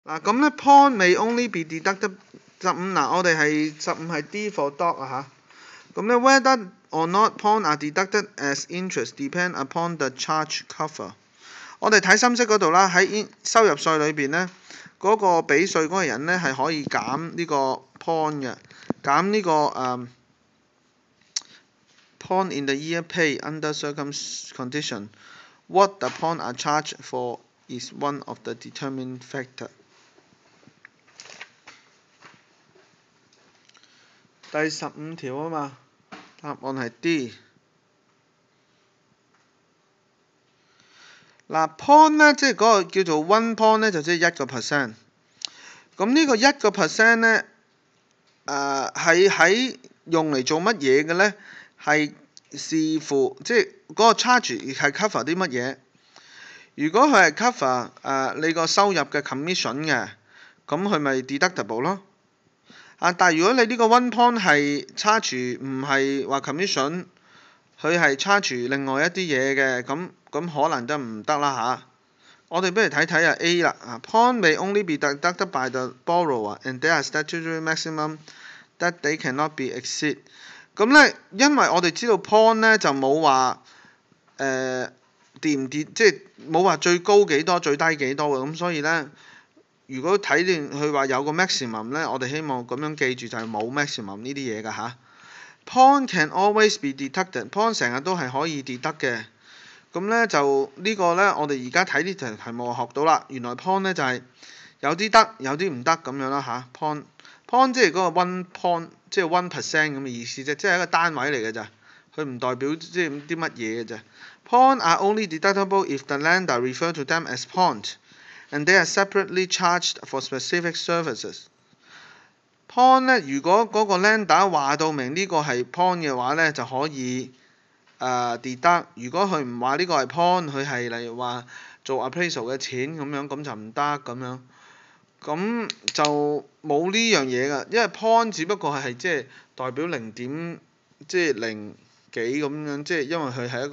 嗱咁咧 pawn may only be deducted 15嗱，我哋係15係 D for dog 啊嚇。咁咧 whether or not pawn are deducted as interest depend upon the charge cover。我哋睇深色嗰度啦，喺收入稅裏邊咧，嗰個俾稅嗰個人咧係可以減呢個 pawn 嘅，減呢個pawn in the year pay under certain condition. What the pawn are charged for is one of the determining factor。第15條啊嘛，答案係 D。嗱 pawn 咧，即係嗰個叫做 one pawn 咧，就即係1%。咁呢個1%咧，係喺用嚟做乜嘢嘅咧？係視乎即係嗰個 charge 係 cover 啲乜嘢。如果佢係 cover 你個收入嘅 commission 嘅，咁佢咪 deductible 咯。但係如果你呢個 one pawn 係 charge 唔係話 commission，佢係 charge 另外一啲嘢嘅，咁可能都唔得啦嚇。我哋不如睇睇A 啦。pawn may only be deducted by the borrower and there are statutory maximum that they cannot be exceed。咁咧，因為我哋知道 pawn 咧就冇話跌唔跌，即係冇話最高幾多、最低幾多嘅，咁所以咧，如果睇見佢話有個 maximum 咧，我哋希望咁樣記住就係冇 maximum 呢啲嘢㗎嚇。pawn can always be deducted，pawn 成日都係可以 deduct 嘅。咁咧就呢個咧，我哋而家睇呢條題目學到啦。原來 pawn 咧就係有啲得，有啲唔得咁樣啦嚇。pawn 即係嗰個 one pawn，即係 1% 咁嘅意思啫，即係一個單位嚟嘅咋，佢唔代表即係啲乜嘢嘅咋。pawn are only deductible if the lender refer to them as pawned and they are separately charged for specific services。pawn 咧，如果嗰個 lender 話到明呢個係 pawn 嘅話咧，就可以deduct。如果佢唔話呢個係 pawn，佢係例如話做 appraisal 嘅錢咁樣，咁就唔得咁樣。咁就冇呢樣嘢㗎，因為 pawn 只不過係即係代表0.即係0幾咁樣，即係因為佢係一個